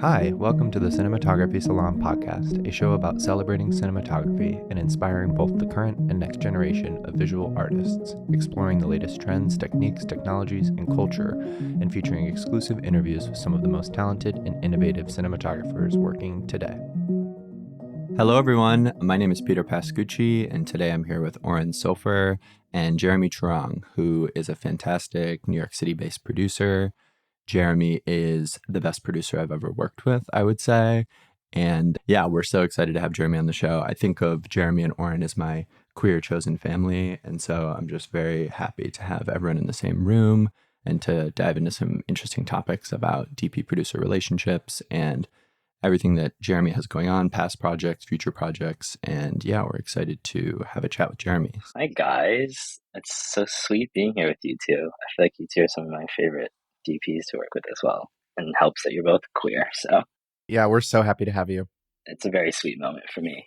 Hi, welcome to the Cinematography Salon podcast, a show about celebrating cinematography and inspiring both the current and next generation of visual artists, exploring the latest trends, techniques, technologies, and culture, and featuring exclusive interviews with some of the most talented and innovative cinematographers working today. Hello, everyone. My name is Peter Pascucci, and today I'm here with Oren Soffer and Jeremy Truong, who is a fantastic New York City-based producer. Jeremy is the best producer I've ever worked with, I would say. And yeah, we're so excited to have Jeremy on the show. I think of Jeremy and Oren as my queer chosen family. And so I'm just very happy to have everyone in the same room and to dive into some interesting topics about DP producer relationships and everything that Jeremy has going on, past projects, future projects. And yeah, we're excited to have a chat with Jeremy. Hi, guys. It's so sweet being here with you two. I feel like you two are some of my favorite DPs to work with as well, and helps that you're both queer. So Yeah, we're so happy to have you. it's a very sweet moment for me.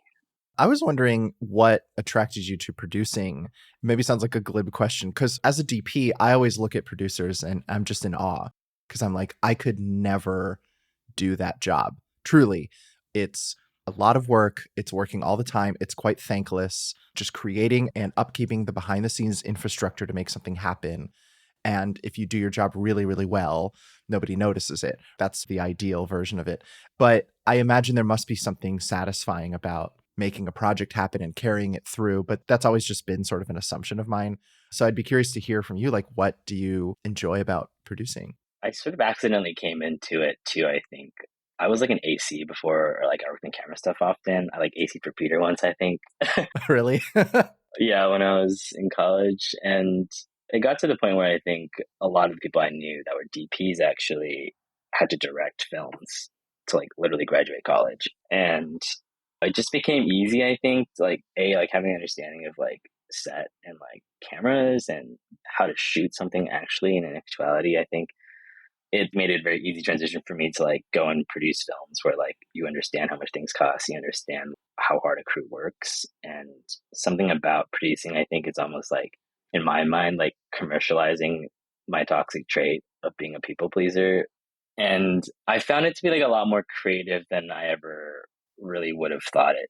I was wondering what attracted you to producing. Maybe sounds like a glib question, because as a DP, I always look at producers and I'm just in awe because I'm like, I could never do that job. Truly, it's a lot of work. It's working all the time. It's quite thankless, just creating and upkeeping the behind the scenes infrastructure to make something happen. And if you do your job really, really well, nobody notices it. That's the ideal version of it. But I imagine there must be something satisfying about making a project happen and carrying it through. But that's always just been sort of an assumption of mine. So I'd be curious to hear from you, like, what do you enjoy about producing? I sort of accidentally came into it too, I think. I was like an AC before, or like I worked in camera stuff often. I like AC for Peter once, I think. Really? Yeah, when I was in college. And it got to the point where I think a lot of the people I knew that were DPs actually had to direct films to like literally graduate college. And it just became easy, I think, to, like having an understanding of like set and like cameras and how to shoot something actually in an actuality. I think it made it a very easy transition for me to like go and produce films where like you understand how much things cost, you understand how hard a crew works. And something about producing, I think, it's almost like, in my mind, like commercializing my toxic trait of being a people pleaser. And I found it to be like a lot more creative than I ever really would have thought it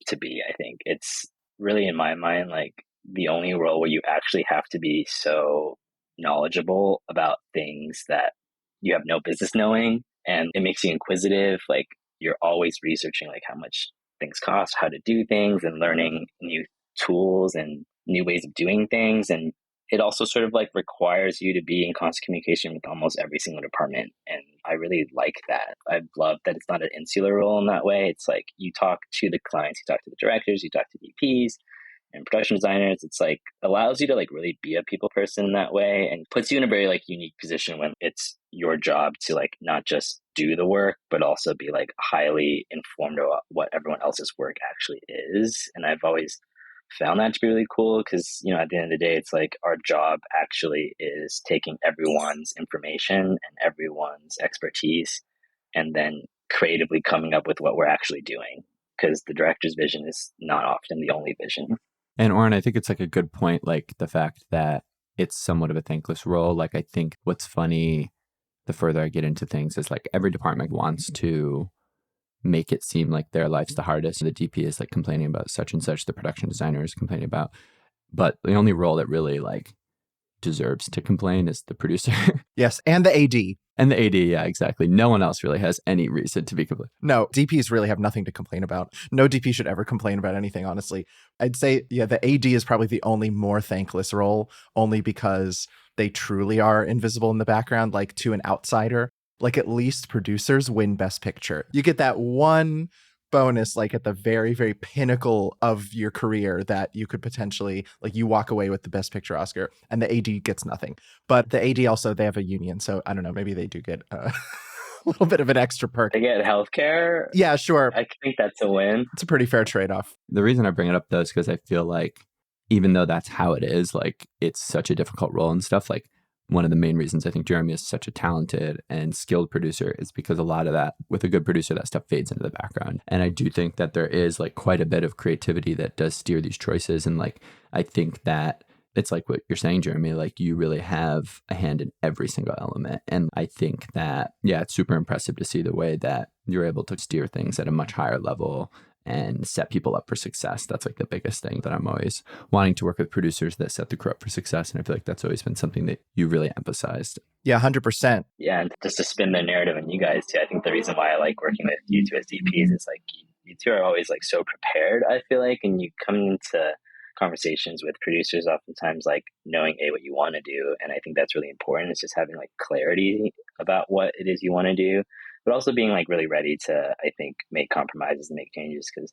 to be. I think it's really, in my mind, like the only role where you actually have to be so knowledgeable about things that you have no business knowing, and it makes you inquisitive. Like you're always researching like how much things cost, how to do things, and learning new tools and new ways of doing things. And it also sort of like requires you to be in constant communication with almost every single department. And I really like that. I love that it's not an insular role in that way. It's like you talk to the clients, you talk to the directors, you talk to DPs and production designers. It's like allows you to like really be a people person in that way, and puts you in a very like unique position when it's your job to like not just do the work, but also be like highly informed about what everyone else's work actually is. And I've always found that to be really cool because, you know, at the end of the day, it's like our job actually is taking everyone's information and everyone's expertise and then creatively coming up with what we're actually doing, because the director's vision is not often the only vision. And Oren, I think it's like a good point, like the fact that it's somewhat of a thankless role. Like I think what's funny, the further I get into things, is like every department wants to make it seem like their life's the hardest. The DP is like complaining about such and such, the production designer is complaining about. But the only role that really like deserves to complain is the producer. Yes, and the AD. And the AD, yeah, exactly. No one else really has any reason to be complaining. No, DPs really have nothing to complain about. No DP should ever complain about anything, honestly. I'd say, yeah, the AD is probably the only more thankless role, only because they truly are invisible in the background, like to an outsider. Like at least producers win Best Picture. You get that one bonus like at the very, very pinnacle of your career that you could potentially, like you walk away with the Best Picture Oscar, and the AD gets nothing. But the AD also, they have a union, so I don't know, maybe they do get a little bit of an extra perk. They get healthcare. Yeah, sure. I think that's a win. It's a pretty fair trade-off. The reason I bring it up though is because I feel like even though that's how it is, like it's such a difficult role and stuff, like one of the main reasons I think Jeremy is such a talented and skilled producer is because a lot of that, with a good producer, that stuff fades into the background. And I do think that there is like quite a bit of creativity that does steer these choices. And like, I think that it's like what you're saying, Jeremy, like you really have a hand in every single element. And I think that, yeah, it's super impressive to see the way that you're able to steer things at a much higher level and set people up for success. That's like the biggest thing that I'm always wanting to work with producers that set the crew up for success. And I feel like that's always been something that you really emphasized. Yeah, 100%. Yeah, and just to spin the narrative on you guys too, I think the reason why I like working with you two as DPs is like you two are always like so prepared, I feel like, and you come into conversations with producers oftentimes like knowing what you want to do. And I think that's really important. It's just having like clarity about what it is you want to do, but also being like really ready to, I think, make compromises and make changes, because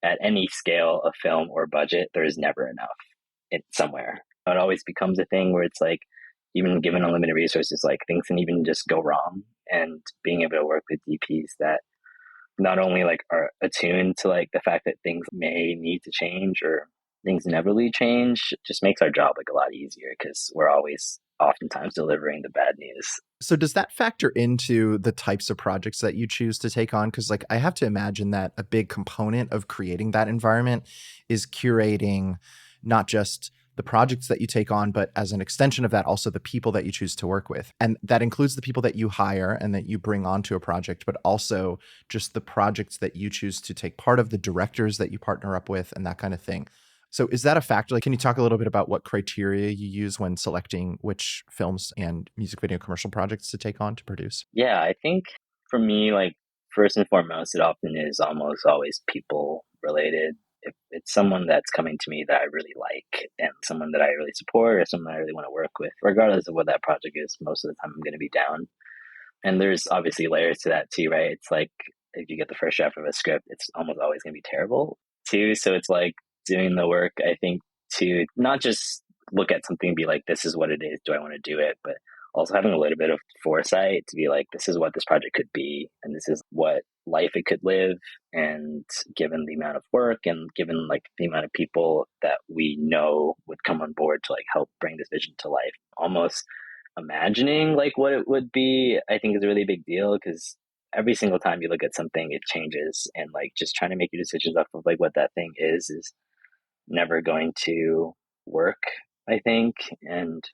at any scale of film or budget, there is never enough. It's somewhere. It always becomes a thing where it's like, even given unlimited resources, like things can even just go wrong. And being able to work with DPs that not only like are attuned to like the fact that things may need to change or things inevitably change just makes our job like a lot easier, because we're always oftentimes delivering the bad news. So does that factor into the types of projects that you choose to take on? Because like I have to imagine that a big component of creating that environment is curating not just the projects that you take on, but as an extension of that, also the people that you choose to work with. And that includes the people that you hire and that you bring onto a project, but also just the projects that you choose to take part of, the directors that you partner up with, and that kind of thing. So is that a factor? Like, can you talk a little bit about what criteria you use when selecting which films and music video commercial projects to take on to produce? Yeah, I think for me, like first and foremost, it often is almost always people related. If it's someone that's coming to me that I really like and someone that I really support or someone I really want to work with, regardless of what that project is, most of the time I'm going to be down. And there's obviously layers to that too, right? It's like if you get the first draft of a script, it's almost always going to be terrible too. So it's like doing the work, I think, to not just look at something and be like, this is what it is. Do I want to do it? But also having a little bit of foresight to be like, this is what this project could be. And this is what life it could live. And given the amount of work and given like the amount of people that we know would come on board to like help bring this vision to life, almost imagining like what it would be, I think is a really big deal, because every single time you look at something, it changes. And like just trying to make your decisions off of like what that thing is never going to work, I think. And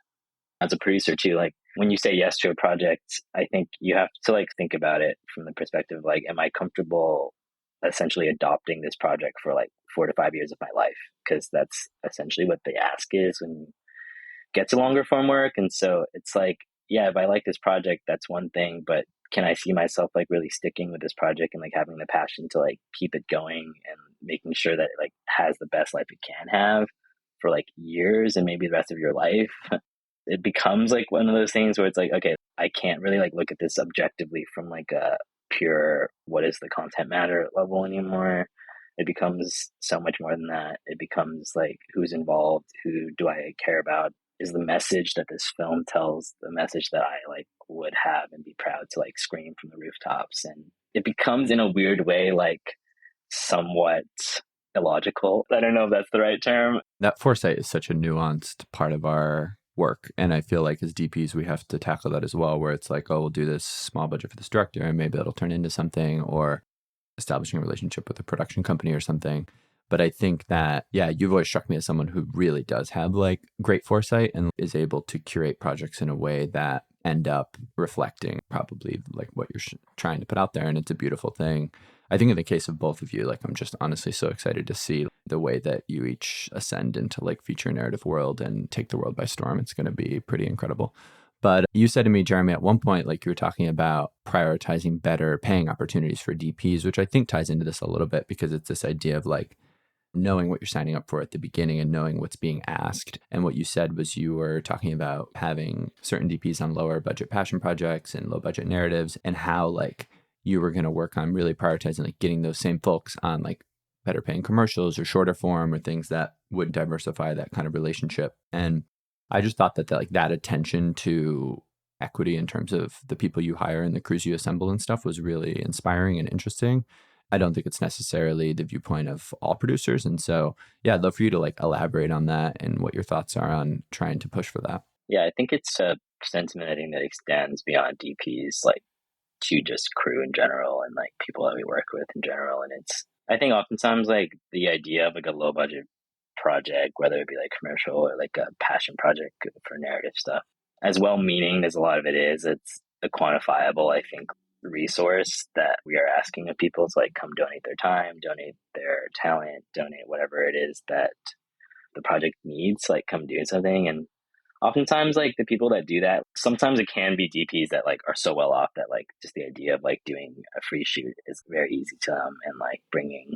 as a producer too, like when you say yes to a project, I think you have to like think about it from the perspective of like, am I comfortable essentially adopting this project for like 4 to 5 years of my life? Because that's essentially what the ask is when you get to longer form work. And so it's like, yeah, if I like this project, that's one thing, but can I see myself like really sticking with this project and like having the passion to like keep it going and making sure that it like has the best life it can have for like years and maybe the rest of your life? It becomes like one of those things where it's like, okay, I can't really like look at this objectively from like a pure what is the content matter level anymore. It becomes so much more than that. It becomes like who's involved, who do I care about, is the message that this film tells the message that I like would have and be proud to like scream from the rooftops. And it becomes in a weird way like somewhat illogical. I don't know if that's the right term. That foresight is such a nuanced part of our work. And I feel like as DPs, we have to tackle that as well, where it's like, oh, we'll do this small budget for this director and maybe that'll turn into something, or establishing a relationship with a production company or something. But I think that, yeah, you've always struck me as someone who really does have like great foresight and is able to curate projects in a way that end up reflecting probably like what you're trying to put out there. And it's a beautiful thing. I think in the case of both of you, like I'm just honestly so excited to see the way that you each ascend into like feature narrative world and take the world by storm. It's going to be pretty incredible. But you said to me, Jeremy, at one point, like you were talking about prioritizing better paying opportunities for DPs, which I think ties into this a little bit, because it's this idea of like knowing what you're signing up for at the beginning and knowing what's being asked. And what you said was you were talking about having certain DPs on lower budget passion projects and low budget narratives, and how like you were going to work on really prioritizing like getting those same folks on like better paying commercials or shorter form or things that would diversify that kind of relationship. And I just thought that like that attention to equity in terms of the people you hire and the crews you assemble and stuff was really inspiring and interesting. I don't think it's necessarily the viewpoint of all producers. And so, yeah, I'd love for you to like elaborate on that and what your thoughts are on trying to push for that. Yeah, I think it's a sentiment I think that extends beyond DPs, like to just crew in general and like people that we work with in general. And it's, I think oftentimes like the idea of like a low budget project, whether it be like commercial or like a passion project for narrative stuff. As well-meaning as a lot of it is, it's a quantifiable, I think, resource that we are asking of people to like come donate their time, donate their talent, donate whatever it is that the project needs, like come do something. And oftentimes like the people that do that, sometimes it can be DPs that like are so well off that like just the idea of like doing a free shoot is very easy to them, and like bringing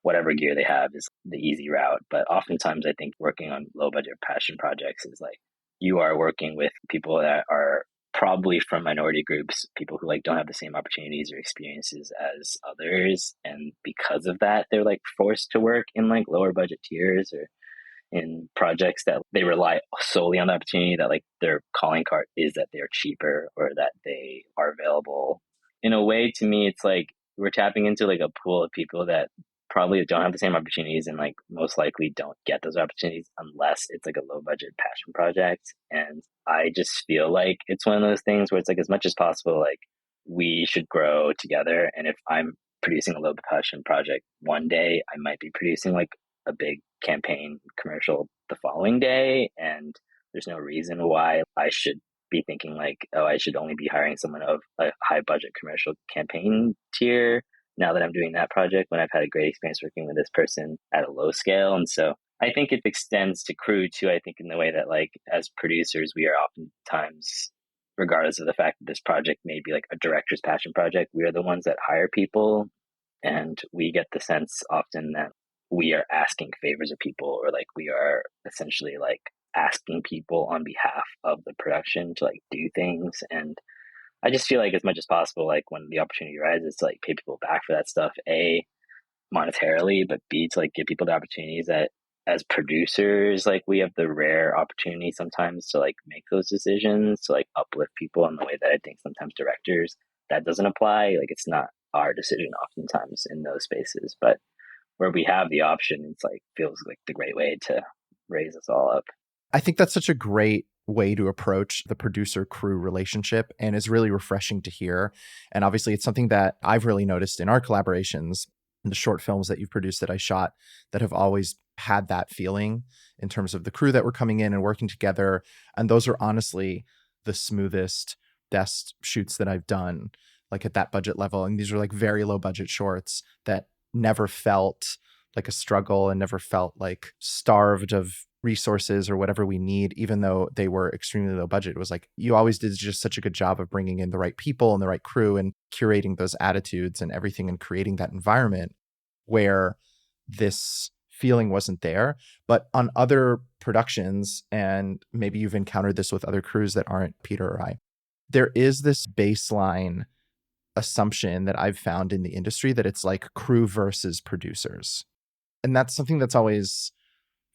whatever gear they have is the easy route. But oftentimes I think working on low budget passion projects is like you are working with people that are probably from minority groups, people who like don't have the same opportunities or experiences as others, and because of that they're like forced to work in like lower budget tiers or in projects that they rely solely on the opportunity, that like their calling card is that they're cheaper or that they are available. In a way, to me, it's like we're tapping into like a pool of people that probably don't have the same opportunities and like most likely don't get those opportunities unless it's like a low budget passion project. And I just feel like it's one of those things where it's like as much as possible, like we should grow together. And if I'm producing a low passion project one day, I might be producing like a big campaign commercial the following day, and there's no reason why I should be thinking like, oh, I should only be hiring someone of a high budget commercial campaign tier now that I'm doing that project, when I've had a great experience working with this person at a low scale. And so I think it extends to crew too, I think, in the way that like as producers we are oftentimes, regardless of the fact that this project may be like a director's passion project, we are the ones that hire people, and we get the sense often that we are asking favors of people, or like we are essentially like asking people on behalf of the production to like do things. And I just feel like as much as possible, like when the opportunity arises, to like pay people back for that stuff, A, monetarily, but B, to like give people the opportunities that as producers, like we have the rare opportunity sometimes to like make those decisions, to like uplift people in the way that I think sometimes directors, that doesn't apply. Like it's not our decision oftentimes in those spaces, but where we have the option, it's like feels like the great way to raise us all up. I think that's such a great way to approach the producer crew relationship, and is really refreshing to hear. And obviously it's something that I've really noticed in our collaborations, in the short films that you've produced that I shot, that have always had that feeling in terms of the crew that were coming in and working together. And those are honestly the smoothest, best shoots that I've done, like at that budget level. And these are like very low budget shorts that never felt like a struggle and never felt like starved of resources or whatever we need, even though they were extremely low budget. It was like you always did just such a good job of bringing in the right people and the right crew and curating those attitudes and everything and creating that environment where this feeling wasn't there. But on other productions, and maybe you've encountered this with other crews that aren't Peter or I, there is this baseline assumption that I've found in the industry that it's like crew versus producers. And that's something that's always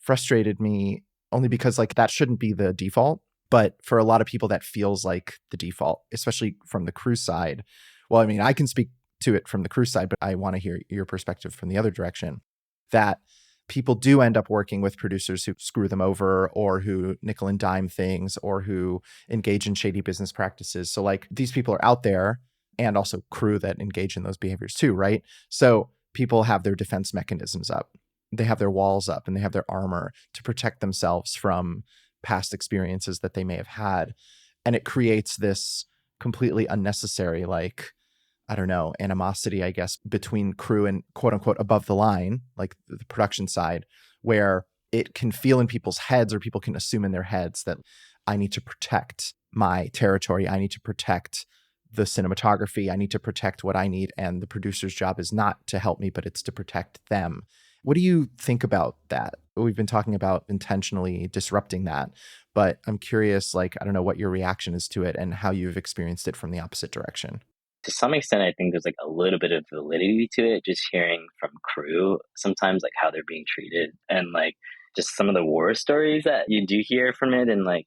frustrated me, only because like that shouldn't be the default. But for a lot of people, that feels like the default, especially from the crew side. Well, I mean, I can speak to it from the crew side, but I want to hear your perspective from the other direction, that people do end up working with producers who screw them over, or who nickel and dime things, or who engage in shady business practices. So like these people are out there, and also crew that engage in those behaviors too, right? So people have their defense mechanisms up. They have their walls up and they have their armor to protect themselves from past experiences that they may have had. And it creates this completely unnecessary, like, I don't know, animosity, I guess, between crew and quote unquote above the line, like the production side, where it can feel in people's heads, or people can assume in their heads, that I need to protect my territory. I need to protect the cinematography. I need to protect what I need. And the producer's job is not to help me, but it's to protect them. What do you think about that? We've been talking about intentionally disrupting that, but I'm curious, like, I don't know what your reaction is to it and how you've experienced it from the opposite direction. To some extent, I think there's like a little bit of validity to it, just hearing from crew sometimes like how they're being treated, and like just some of the war stories that you do hear from it. And like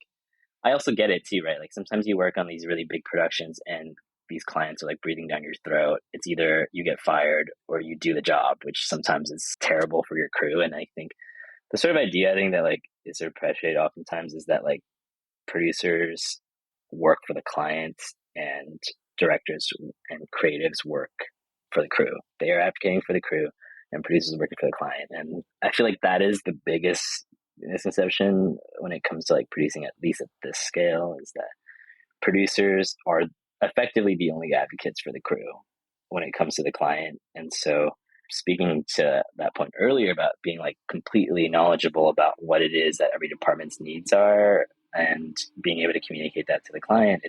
I also get it too, right? Like sometimes you work on these really big productions and these clients are like breathing down your throat. It's either you get fired or you do the job, which sometimes is terrible for your crew. And I think the sort of idea, I think, that like is sort of perpetuated oftentimes is that like producers work for the client and directors and creatives work for the crew. They are advocating for the crew. and producers working for the client. And I feel like that is the biggest misconception when it comes to like producing, at least at this scale, is that producers are effectively the only advocates for the crew when it comes to the client. And so speaking to that point earlier about being like completely knowledgeable about what it is that every department's needs are and being able to communicate that to the client,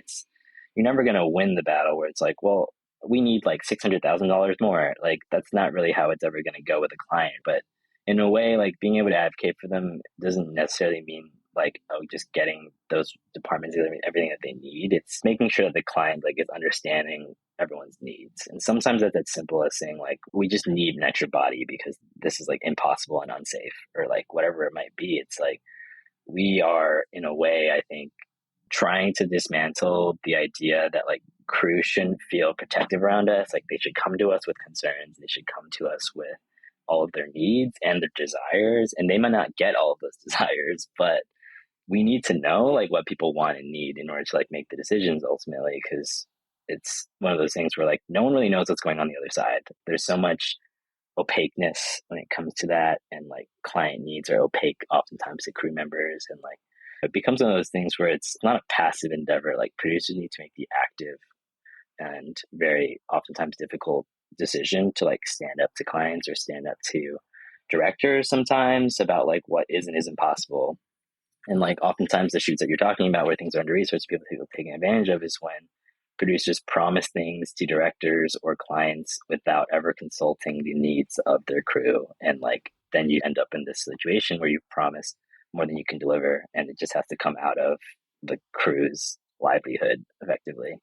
you're never going to win the battle where it's like, well, we need like $600,000 more. Like that's not really how it's ever going to go with a client. But in a way, like being able to advocate for them doesn't necessarily mean like, oh, just getting those departments everything that they need. It's making sure that the client like is understanding everyone's needs. And sometimes that's as simple as saying like, we just need an extra body because this is like impossible and unsafe, or like whatever it might be. It's like, we are in a way, I think, trying to dismantle the idea that like crew shouldn't feel protective around us. Like they should come to us with concerns. They should come to us with all of their needs and their desires. And they might not get all of those desires, but we need to know like what people want and need in order to like make the decisions ultimately. Cause it's one of those things where like no one really knows what's going on the other side. There's so much opaqueness when it comes to that, and like client needs are opaque oftentimes to crew members, and like it becomes one of those things where it's not a passive endeavor. Like producers need to make the active and very oftentimes difficult decision to like stand up to clients or stand up to directors sometimes about like what is and isn't possible. And like oftentimes the shoots that you're talking about where things are under researched, people taking advantage of, is when producers promise things to directors or clients without ever consulting the needs of their crew. And like then you end up in this situation where you've promised more than you can deliver, and it just has to come out of the crew's livelihood effectively.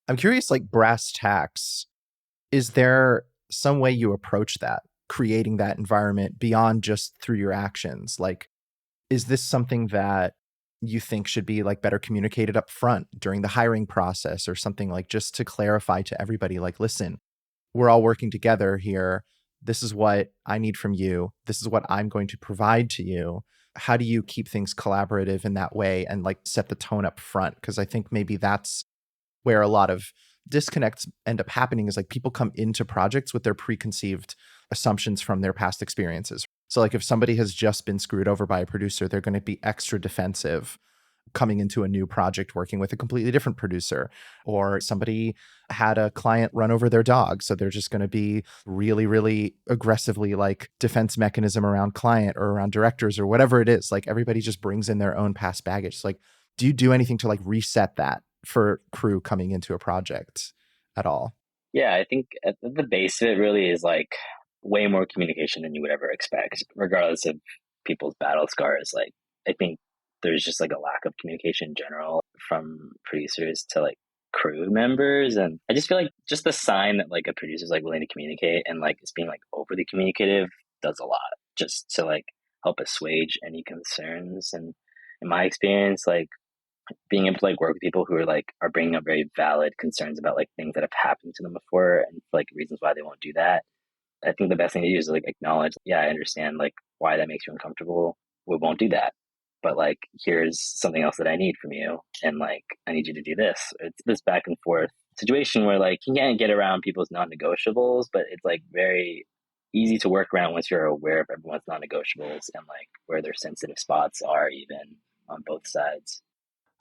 I'm curious, like brass tacks, is there some way you approach that, creating that environment beyond just through your actions? Like, is this something that you think should be like better communicated up front during the hiring process, or something like just to clarify to everybody, like, listen, we're all working together here. This is what I need from you. This is what I'm going to provide to you. How do you keep things collaborative in that way and like set the tone up front? Because I think maybe that's where a lot of disconnects end up happening, is like people come into projects with their preconceived assumptions from their past experiences. So like if somebody has just been screwed over by a producer, they're going to be extra defensive coming into a new project working with a completely different producer. Or somebody had a client run over their dog, so they're just going to be really, really aggressively like defense mechanism around client or around directors or whatever it is. Like everybody just brings in their own past baggage. It's like, do you do anything to like reset that for crew coming into a project at all? Yeah, I think at the base of it really is like way more communication than you would ever expect, regardless of people's battle scars. Like, I think there's just like a lack of communication in general from producers to like crew members. And I just feel like just the sign that like a producer is like willing to communicate and like is being like overly communicative does a lot just to like help assuage any concerns. And in my experience, like being able to like work with people who are bringing up very valid concerns about like things that have happened to them before and like reasons why they won't do that. I think the best thing to do is like acknowledge, yeah, I understand like why that makes you uncomfortable. We won't do that. But like, here's something else that I need from you. And like, I need you to do this. It's this back and forth situation where like you can't get around people's non-negotiables, but it's like very easy to work around once you're aware of everyone's non-negotiables and like where their sensitive spots are even on both sides.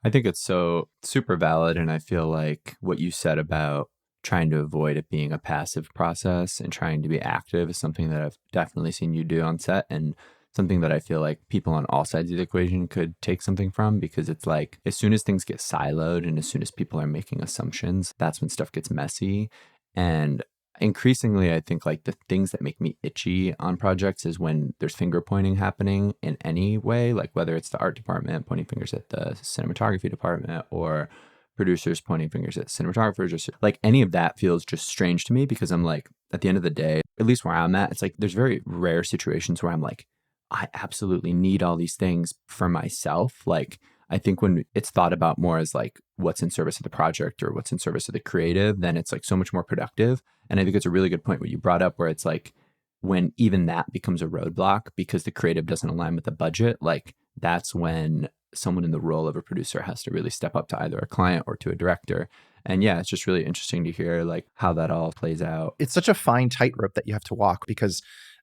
I think it's so super valid. And I feel like what you said about trying to avoid it being a passive process and trying to be active is something that I've definitely seen you do on set, and something that I feel like people on all sides of the equation could take something from, because it's like as soon as things get siloed and as soon as people are making assumptions, that's when stuff gets messy. And increasingly, I think like the things that make me itchy on projects is when there's finger pointing happening in any way, like whether it's the art department pointing fingers at the cinematography department or producers pointing fingers at cinematographers, or like any of that feels just strange to me, because I'm like, at the end of the day, at least where I'm at, it's like there's very rare situations where I'm like, I absolutely need all these things for myself. Like, I think when it's thought about more as like what's in service of the project or what's in service of the creative, then it's like so much more productive. And I think it's a really good point what you brought up, where it's like when even that becomes a roadblock because the creative doesn't align with the budget, like that's when someone in the role of a producer has to really step up to either a client or to a director. And yeah, it's just really interesting to hear like how that all plays out. It's such a fine tightrope that you have to walk, because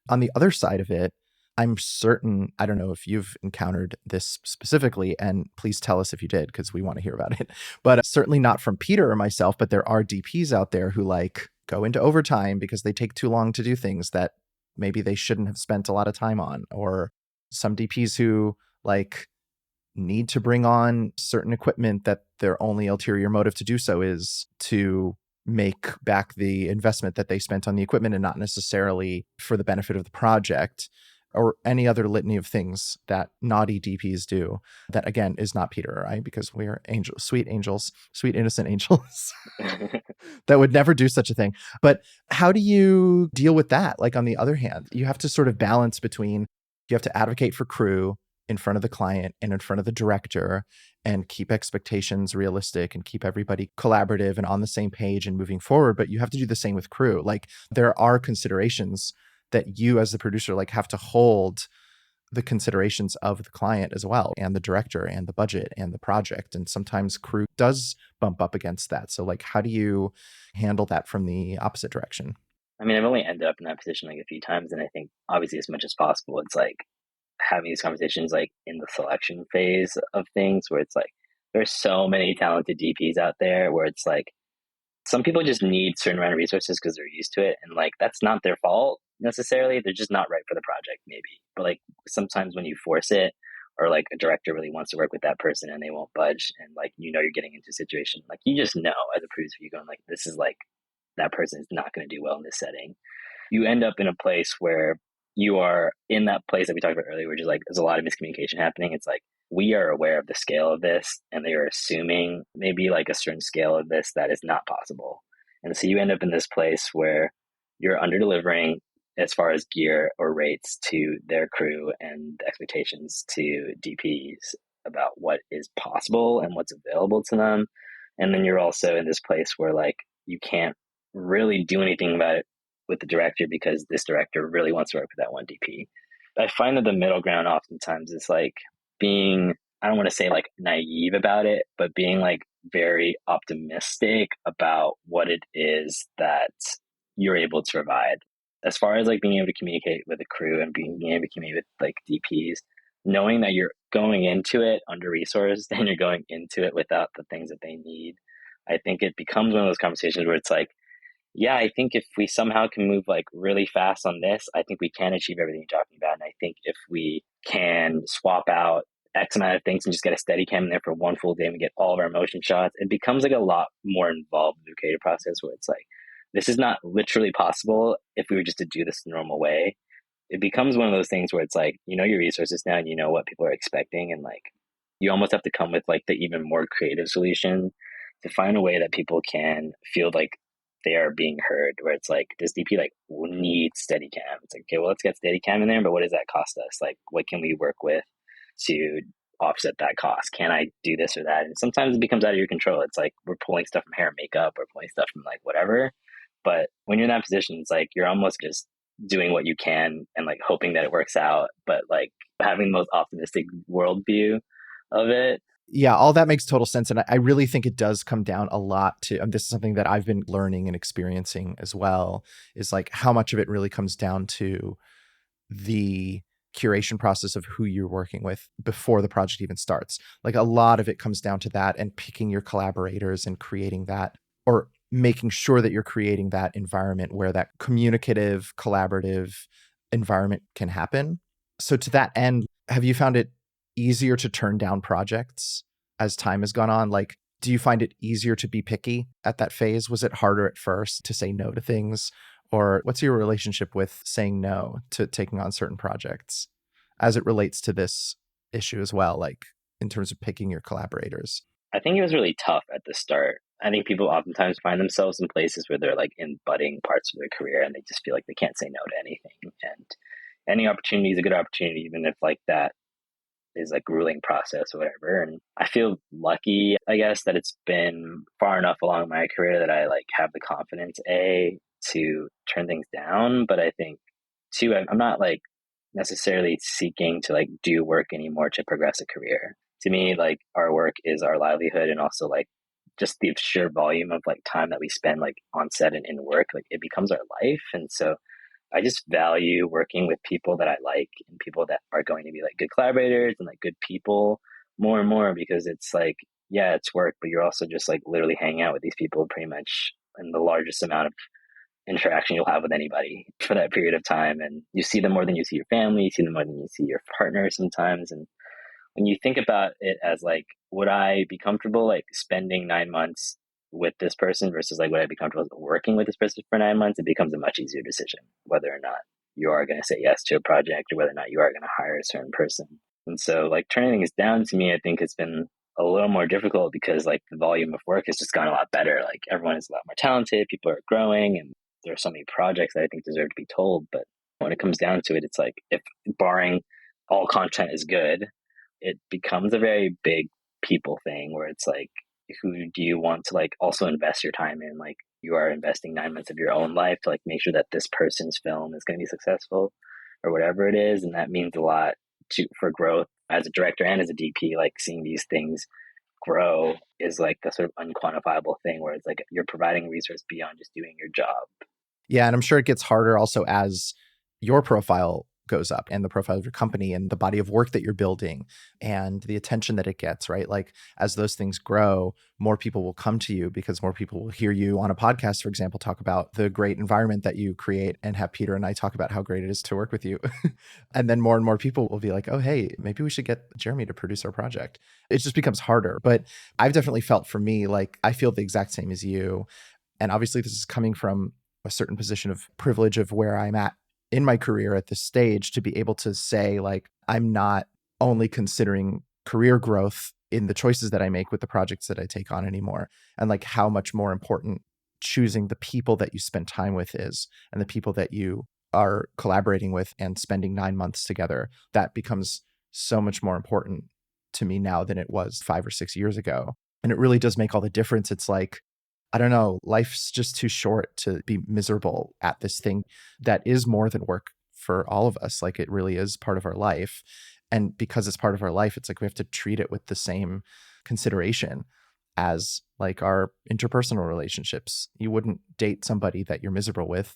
On the other side of it, I'm certain, I don't know if you've encountered this specifically, and please tell us if you did, because we want to hear about it. But certainly not from Peter or myself, but there are DPs out there who like go into overtime because they take too long to do things that maybe they shouldn't have spent a lot of time on, or some DPs who like need to bring on certain equipment that their only ulterior motive to do so is to make back the investment that they spent on the equipment and not necessarily for the benefit of the project, or any other litany of things that naughty DPs do that, again, is not Peter or I, because we are angels, sweet innocent angels that would never do such a thing. But how do you deal with that? Like, on the other hand, you have to sort of balance between, you have to advocate for crew in front of the client and in front of the director and keep expectations realistic and keep everybody collaborative and on the same page and moving forward. But you have to do the same with crew. Like, there are considerations that you as the producer like have to hold the considerations of the client as well, and the director and the budget and the project. And sometimes crew does bump up against that. So like, how do you handle that from the opposite direction? I mean, I've only ended up in that position like a few times, and I think obviously as much as possible, it's like having these conversations like in the selection phase of things where it's like there's so many talented DPs out there where it's like some people just need certain amount of resources because they're used to it, and like that's not their fault necessarily. They're just not right for the project maybe. But like sometimes when you force it, or like a director really wants to work with that person and they won't budge, and like you're getting into a situation like you just know as a producer, you're going like this is like that person is not going to do well in this setting. You end up in a place where you are in that place that we talked about earlier, which is like there's a lot of miscommunication happening. It's like we are aware of the scale of this, and they are assuming maybe like a certain scale of this that is not possible. And so you end up in this place where you're under delivering as far as gear or rates to their crew and expectations to DPs about what is possible and what's available to them. And then you're also in this place where like you can't really do anything about it with the director because this director really wants to work with that one DP. I find that the middle ground oftentimes is like being, I don't want to say like naive about it, but being like very optimistic about what it is that you're able to provide. As far as like being able to communicate with the crew and being able to communicate with like DPs, knowing that you're going into it under resourced and you're going into it without the things that they need, I think it becomes one of those conversations where it's like, yeah, I think if we somehow can move like really fast on this, I think we can achieve everything you're talking about. And I think if we can swap out X amount of things and just get a steady cam in there for one full day and we get all of our motion shots, it becomes like a lot more involved in the creative process where it's like, this is not literally possible if we were just to do this the normal way. It becomes one of those things where it's like, your resources now and you know what people are expecting. And like, you almost have to come with like the even more creative solution to find a way that people can feel like they are being heard, where it's like this DP like needs steady cam. It's like, okay, well, let's get steady cam in there, but what does that cost us? Like, what can we work with to offset that cost? Can I do this or that? And sometimes it becomes out of your control. It's like we're pulling stuff from hair and makeup, or pulling stuff from like whatever. But when you're in that position, it's like you're almost just doing what you can and like hoping that it works out, but like having the most optimistic worldview of it. Yeah, all that makes total sense. And I really think it does come down a lot to, and this is something that I've been learning and experiencing as well, is like how much of it really comes down to the curation process of who you're working with before the project even starts. Like a lot of it comes down to that, and picking your collaborators and creating that, or making sure that you're creating that environment where that communicative, collaborative environment can happen. So to that end, have you found it easier to turn down projects as time has gone on? Like, do you find it easier to be picky at that phase? Was it harder at first to say no to things? Or what's your relationship with saying no to taking on certain projects as it relates to this issue as well, like in terms of picking your collaborators? I think it was really tough at the start. I think people oftentimes find themselves in places where they're like in budding parts of their career and they just feel like they can't say no to anything. And any opportunity is a good opportunity, even if like that is like grueling process or whatever. And I feel lucky, I guess, that it's been far enough along my career that I like have the confidence, to turn things down. But I think two, I'm not like necessarily seeking to like do work anymore to progress a career. To me, like our work is our livelihood, and also like just the sheer volume of like time that we spend like on set and in work, like it becomes our life. And so I just value working with people that I like and people that are going to be like good collaborators and like good people more and more, because it's like, yeah, it's work, but you're also just like literally hanging out with these people pretty much in the largest amount of interaction you'll have with anybody for that period of time. And you see them more than you see your family, you see them more than you see your partner sometimes. And when you think about it as like, would I be comfortable like spending 9 months with this person versus like, would I be comfortable working with this person for 9 months? It becomes a much easier decision whether or not you are going to say yes to a project or whether or not you are going to hire a certain person. And so like turning things down to me, I think has been a little more difficult because like the volume of work has just gone a lot better. Like everyone is a lot more talented, people are growing, and there are so many projects that I think deserve to be told. But when it comes down to it, it's like, if barring all content is good, it becomes a very big people thing where it's like, who do you want to like also invest your time in? Like you are investing 9 months of your own life to like make sure that this person's film is going to be successful or whatever it is. And that means a lot for growth as a director and as a DP. Like seeing these things grow is like a sort of unquantifiable thing where it's like you're providing a resource beyond just doing your job. Yeah, and I'm sure it gets harder also as your profile goes up and the profile of your company and the body of work that you're building and the attention that it gets, right? Like as those things grow, more people will come to you because more people will hear you on a podcast, for example, talk about the great environment that you create and have Peter and I talk about how great it is to work with you. And then more and more people will be like, oh, hey, maybe we should get Jeremy to produce our project. It just becomes harder. But I've definitely felt for me, like I feel the exact same as you. And obviously this is coming from a certain position of privilege of where I'm at in my career at this stage, to be able to say, like, I'm not only considering career growth in the choices that I make with the projects that I take on anymore, and like how much more important choosing the people that you spend time with is, and the people that you are collaborating with and spending 9 months together. That becomes so much more important to me now than it was 5 or 6 years ago. And it really does make all the difference. It's like, I don't know, life's just too short to be miserable at this thing that is more than work for all of us. Like it really is part of our life. And because it's part of our life, it's like we have to treat it with the same consideration as like our interpersonal relationships. You wouldn't date somebody that you're miserable with,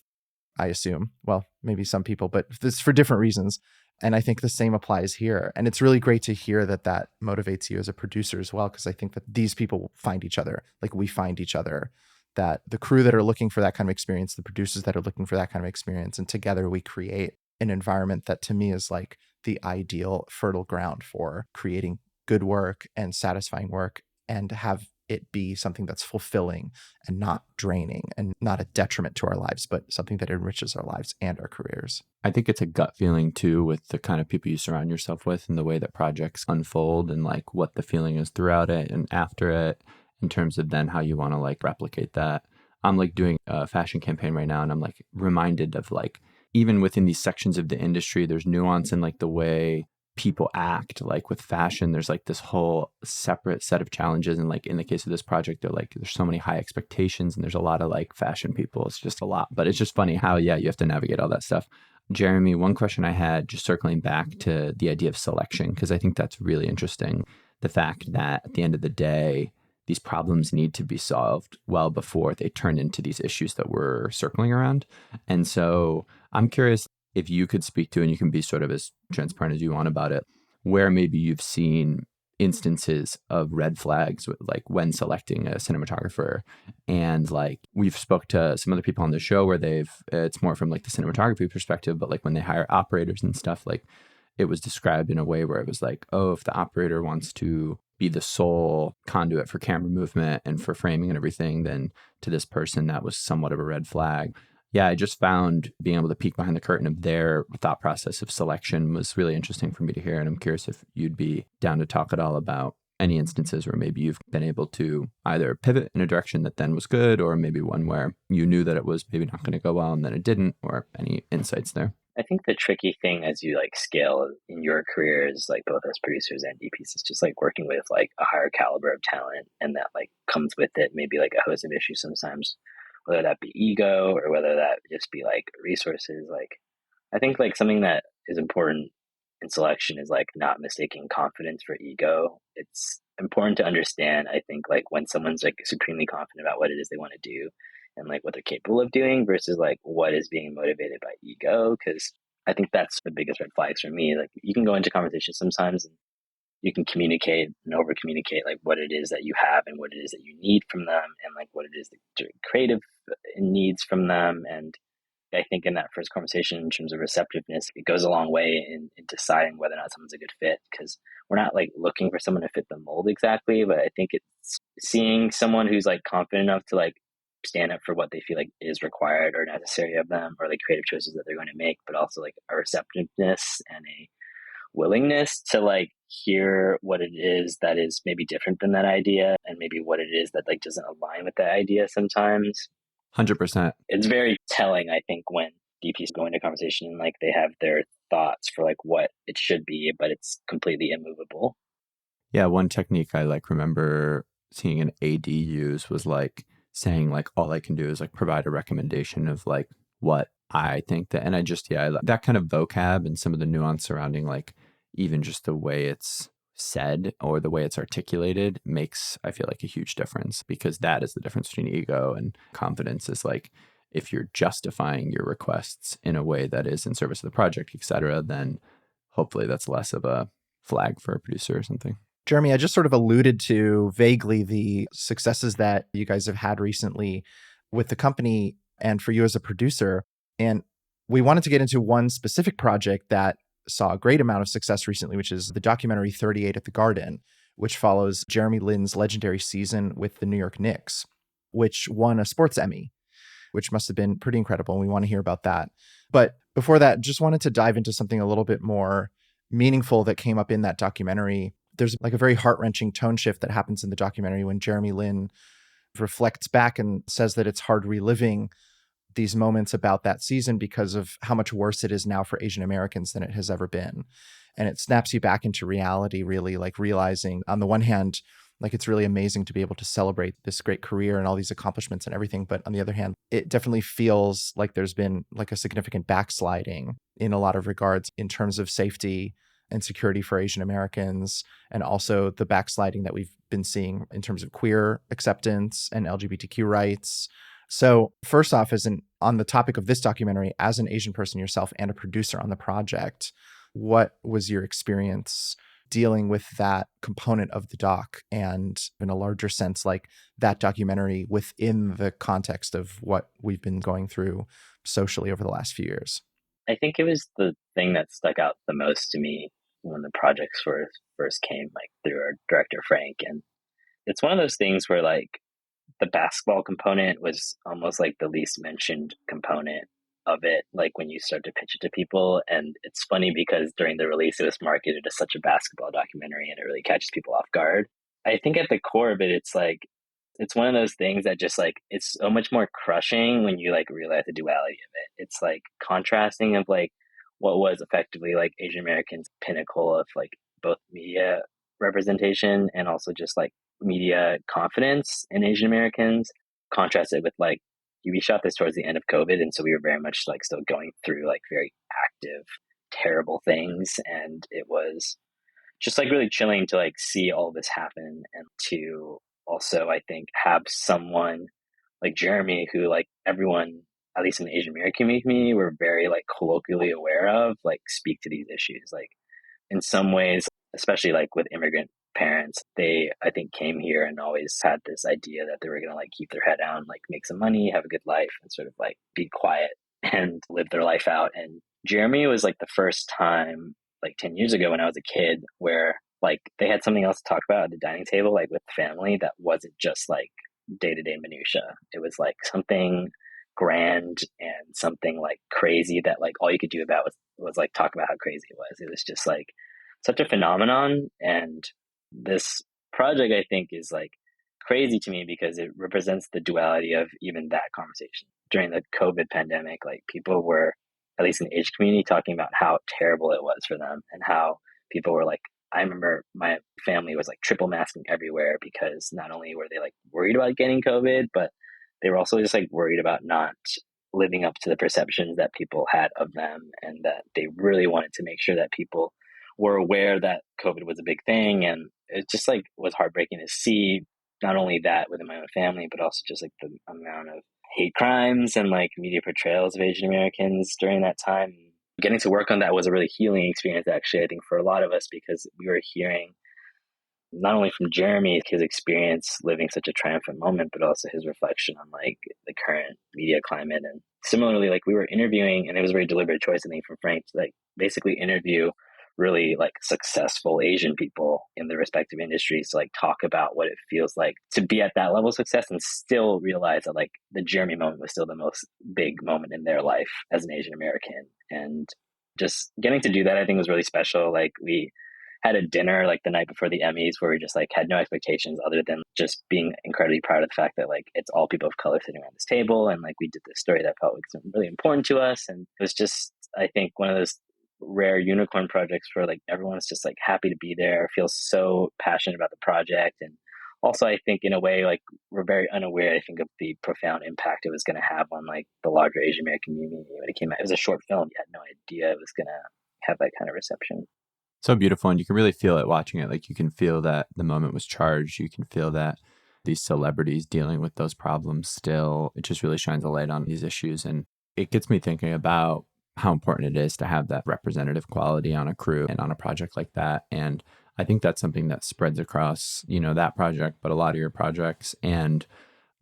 I assume. Well, maybe some people, but this for different reasons. And I think the same applies here. And it's really great to hear that that motivates you as a producer as well, because I think that these people find each other, like we find each other, that the crew that are looking for that kind of experience, the producers that are looking for that kind of experience, and together we create an environment that to me is like the ideal fertile ground for creating good work and satisfying work, and have it be something that's fulfilling and not draining and not a detriment to our lives, but something that enriches our lives and our careers. I think it's a gut feeling too with the kind of people you surround yourself with and the way that projects unfold and like what the feeling is throughout it and after it, in terms of then how you want to like replicate that. I'm like doing a fashion campaign right now, and I'm like reminded of like, even within these sections of the industry, there's nuance in like the way people act. Like with fashion, there's like this whole separate set of challenges. And like in the case of this project, they're like, there's so many high expectations and there's a lot of like fashion people. It's just a lot, but it's just funny how, yeah, you have to navigate all that stuff. Jeremy, one question I had, just circling back to the idea of selection, because I think that's really interesting. The fact that at the end of the day, these problems need to be solved well before they turn into these issues that we're circling around. And so I'm curious if you could speak to, and you can be sort of as transparent as you want about it, where maybe you've seen instances of red flags, like when selecting a cinematographer. And like we've spoke to some other people on the show where it's more from like the cinematography perspective, but like when they hire operators and stuff, like it was described in a way where it was like, oh, if the operator wants to be the sole conduit for camera movement and for framing and everything, then to this person, that was somewhat of a red flag. Yeah, I just found being able to peek behind the curtain of their thought process of selection was really interesting for me to hear. And I'm curious if you'd be down to talk at all about any instances where maybe you've been able to either pivot in a direction that then was good, or maybe one where you knew that it was maybe not going to go well and then it didn't, or any insights there. I think the tricky thing as you like scale in your careers, like both as producers and DPs, is just like working with like a higher caliber of talent, and that like comes with it maybe like a host of issues sometimes, whether that be ego or whether that just be like resources. Like I think like something that is important in selection is like not mistaking confidence for ego. It's important to understand, I think, like when someone's like supremely confident about what it is they want to do and like what they're capable of doing versus like what is being motivated by ego. Cause I think that's the biggest red flags for me. Like you can go into conversations sometimes and you can communicate and over communicate like what it is that you have and what it is that you need from them and like what it is that creative needs from them. And I think in that first conversation, in terms of receptiveness, it goes a long way in deciding whether or not someone's a good fit, because we're not like looking for someone to fit the mold exactly, but I think it's seeing someone who's like confident enough to like stand up for what they feel like is required or necessary of them, or like creative choices that they're going to make, but also like a receptiveness and a willingness to like hear what it is that is maybe different than that idea, and maybe what it is that like doesn't align with that idea sometimes. 100%. It's very telling, I think, when DPs go into conversation and like they have their thoughts for like what it should be, but it's completely immovable. Yeah, one technique I like remember seeing an AD use was like saying like all I can do is like provide a recommendation of like what I think that, and I just that kind of vocab and some of the nuance surrounding like even just the way it's said or the way it's articulated makes, I feel like, a huge difference, because that is the difference between ego and confidence. Is like if you're justifying your requests in a way that is in service of the project, etc., then hopefully that's less of a flag for a producer or something. Jeremy, I just sort of alluded to vaguely the successes that you guys have had recently with the company and for you as a producer. And we wanted to get into one specific project that saw a great amount of success recently, which is the documentary 38 at the Garden, which follows Jeremy Lin's legendary season with the New York Knicks, which won a sports Emmy, which must have been pretty incredible. And we want to hear about that. But before that, just wanted to dive into something a little bit more meaningful that came up in that documentary. There's like a very heart-wrenching tone shift that happens in the documentary when Jeremy Lin reflects back and says that it's hard reliving these moments about that season because of how much worse it is now for Asian Americans than it has ever been. And it snaps you back into reality, really, like realizing on the one hand, like it's really amazing to be able to celebrate this great career and all these accomplishments and everything. But on the other hand, it definitely feels like there's been like a significant backsliding in a lot of regards in terms of safety and security for Asian Americans, and also the backsliding that we've been seeing in terms of queer acceptance and LGBTQ rights. So first off, on the topic of this documentary, as an Asian person yourself and a producer on the project, what was your experience dealing with that component of the doc, and in a larger sense, like that documentary within the context of what we've been going through socially over the last few years? I think it was the thing that stuck out the most to me when the projects first came, like through our director Frank. And it's one of those things where like the basketball component was almost like the least mentioned component of it, like when you start to pitch it to people. And it's funny because during the release it was marketed as such a basketball documentary and it really catches people off guard. I think at the core of it, it's like it's one of those things that just like it's so much more crushing when you like realize the duality of it. It's like contrasting of like what was effectively like Asian Americans' pinnacle of like both media representation and also just like media confidence in Asian Americans, contrasted with like we shot this towards the end of COVID, and so we were very much like still going through like very active, terrible things, and it was just like really chilling to like see all this happen, and to also I think have someone like Jeremy who like everyone at least in the Asian American community were very like colloquially aware of, like speak to these issues. Like in some ways, especially like with immigrant parents, they I think came here and always had this idea that they were gonna like keep their head down, like make some money, have a good life, and sort of like be quiet and live their life out. And Jeremy was like the first time, like 10 years ago when I was a kid, where like they had something else to talk about at the dining table, like with family, that wasn't just like day-to-day minutia. It was like something grand and something like crazy that like all you could do about was like talk about how crazy it was. It was just like such a phenomenon. And this project I think is like crazy to me because it represents the duality of even that conversation. During the COVID pandemic, like people were, at least in the Asian community, talking about how terrible it was for them and how people were like, I remember my family was like triple masking everywhere because not only were they like worried about getting COVID, but they were also just like worried about not living up to the perceptions that people had of them, and that they really wanted to make sure that people were aware that COVID was a big thing. And it just like was heartbreaking to see not only that within my own family, but also just like the amount of hate crimes and like media portrayals of Asian Americans during that time. Getting to work on that was a really healing experience, actually, I think, for a lot of us, because we were hearing not only from Jeremy, his experience living such a triumphant moment, but also his reflection on like the current media climate. And similarly, like we were interviewing, and it was a very deliberate choice, I think, from Frank to like basically interview really like successful Asian people in their respective industries to like talk about what it feels like to be at that level of success and still realize that like the Jeremy moment was still the most big moment in their life as an Asian American. And just getting to do that, I think, was really special. Like we had a dinner like the night before the Emmys where we just like had no expectations other than just being incredibly proud of the fact that like it's all people of color sitting around this table, and like we did this story that felt like really important to us. And it was just, I think, one of those rare unicorn projects where like everyone's just like happy to be there, feels so passionate about the project. And also, I think in a way, like we're very unaware, I think, of the profound impact it was going to have on like the larger Asian American community when it came out. It was a short film. You had no idea it was going to have that kind of reception. So beautiful. And you can really feel it watching it. Like you can feel that the moment was charged. You can feel that these celebrities dealing with those problems still. It just really shines a light on these issues. And it gets me thinking about how important it is to have that representative quality on a crew and on a project like that. And I think that's something that spreads across, that project, but a lot of your projects. And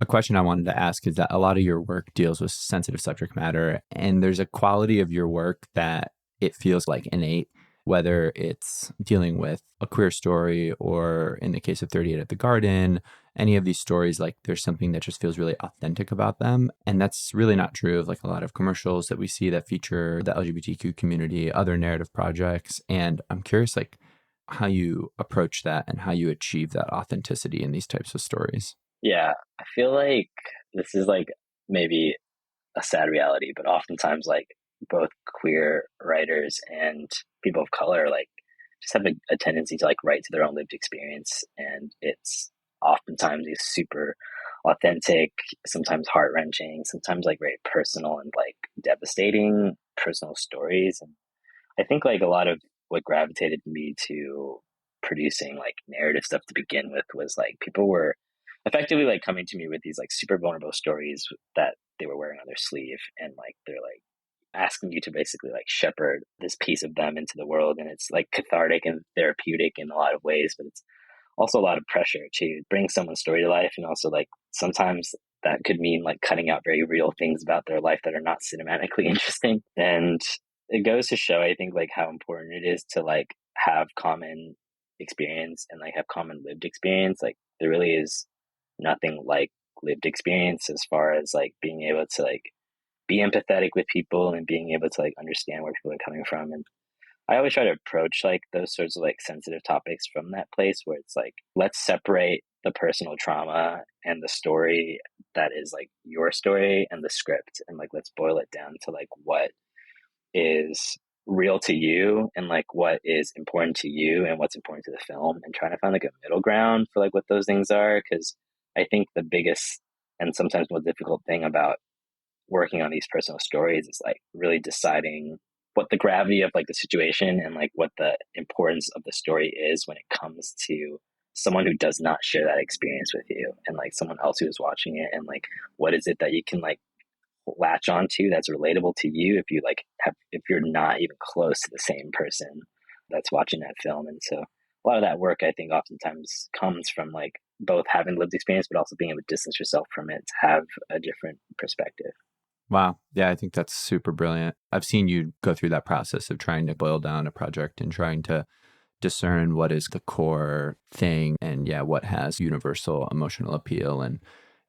a question I wanted to ask is that a lot of your work deals with sensitive subject matter, and there's a quality of your work that it feels like innate, whether it's dealing with a queer story or in the case of 38 at the Garden, any of these stories, like there's something that just feels really authentic about them. And that's really not true of like a lot of commercials that we see that feature the LGBTQ community, other narrative projects. And I'm curious, like how you approach that and how you achieve that authenticity in these types of stories. Yeah, I feel like this is like maybe a sad reality, but oftentimes like both queer writers and people of color like just have a tendency to like write to their own lived experience, and it's oftentimes these super authentic, sometimes heart-wrenching, sometimes like very personal and like devastating personal stories. And I think like a lot of what gravitated me to producing like narrative stuff to begin with was like people were effectively like coming to me with these like super vulnerable stories that they were wearing on their sleeve, and like they're like asking you to basically like shepherd this piece of them into the world. And it's like cathartic and therapeutic in a lot of ways, but it's also a lot of pressure to bring someone's story to life. And also like sometimes that could mean like cutting out very real things about their life that are not cinematically interesting. And it goes to show, I think, like how important it is to like have common experience and like have common lived experience. Like there really is nothing like lived experience as far as like being able to like be empathetic with people and being able to like understand where people are coming from. And I always try to approach like those sorts of like sensitive topics from that place where it's like, let's separate the personal trauma and the story that is like your story and the script, and like let's boil it down to like what is real to you and like what is important to you and what's important to the film, and trying to find like a middle ground for like what those things are. Because I think the biggest and sometimes most difficult thing about working on these personal stories is like really deciding what the gravity of like the situation and like what the importance of the story is when it comes to someone who does not share that experience with you, and like someone else who is watching it, and like what is it that you can like latch onto that's relatable to you if you like have, if you're not even close to the same person that's watching that film. And so a lot of that work, I think, oftentimes comes from like both having lived experience but also being able to distance yourself from it to have a different perspective. Wow. Yeah, I think that's super brilliant. I've seen you go through that process of trying to boil down a project and trying to discern what is the core thing and yeah, what has universal emotional appeal. And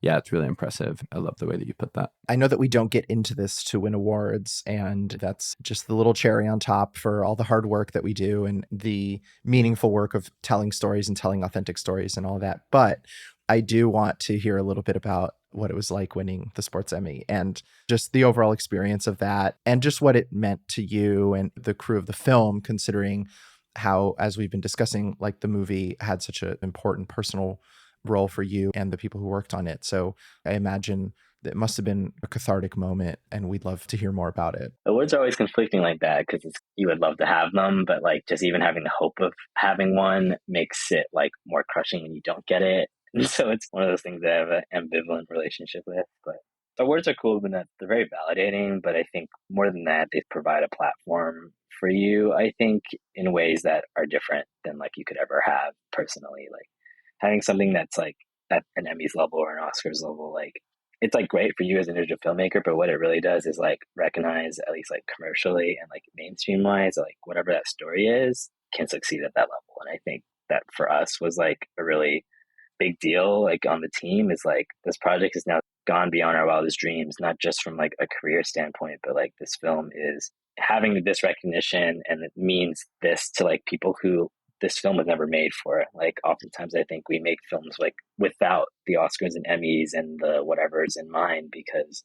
yeah, it's really impressive. I love the way that you put that. I know that we don't get into this to win awards, and that's just the little cherry on top for all the hard work that we do and the meaningful work of telling stories and telling authentic stories and all that. But I do want to hear a little bit about what it was like winning the Sports Emmy and just the overall experience of that and just what it meant to you and the crew of the film, considering how, as we've been discussing, like the movie had such an important personal role for you and the people who worked on it. So I imagine that it must have been a cathartic moment, and we'd love to hear more about it. Awards are always conflicting like that because you would love to have them, but like just even having the hope of having one makes it like more crushing when you don't get it. And so it's one of those things that I have an ambivalent relationship with. But awards are cool, but they're very validating. But I think more than that, they provide a platform for you, I think, in ways that are different than like you could ever have personally. Like having something that's like at an Emmys level or an Oscars level, like it's like great for you as an individual filmmaker, but what it really does is like recognize, at least like commercially and like mainstream wise, like whatever that story is can succeed at that level. And I think that for us was like a really big deal, like on the team, is like this project has now gone beyond our wildest dreams, not just from like a career standpoint, but like this film is having this recognition, and it means this to like people who this film was never made for. Like oftentimes I think we make films like without the Oscars and Emmys and the whatever's in mind because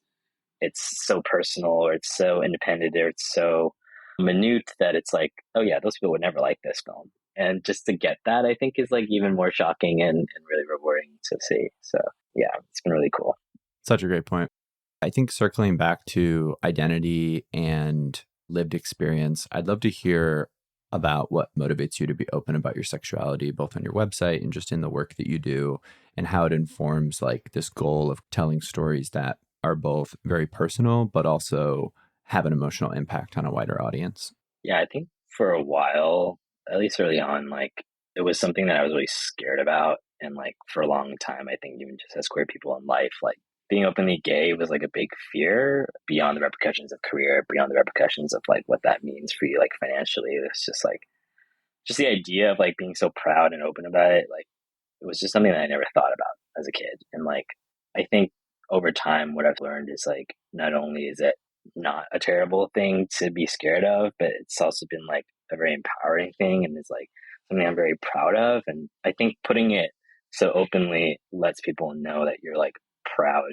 it's so personal or it's so independent or it's so minute that it's like, oh yeah, those people would never like this film. And just to get that, I think is like even more shocking and really rewarding to see. So yeah, it's been really cool. Such a great point. I think circling back to identity and lived experience, I'd love to hear about what motivates you to be open about your sexuality, both on your website and just in the work that you do, and how it informs like this goal of telling stories that are both very personal, but also have an emotional impact on a wider audience. Yeah, I think for a while, at least early on, like it was something that I was really scared about. And like for a long time, I think even just as queer people in life, like being openly gay was like a big fear beyond the repercussions of career, beyond the repercussions of like what that means for you, like financially. It's just like, just the idea of like being so proud and open about it, like it was just something that I never thought about as a kid. And like, I think over time, what I've learned is like, not only is it not a terrible thing to be scared of, but it's also been like a very empowering thing. And it's like something I'm very proud of. And I think putting it so openly lets people know that you're like proud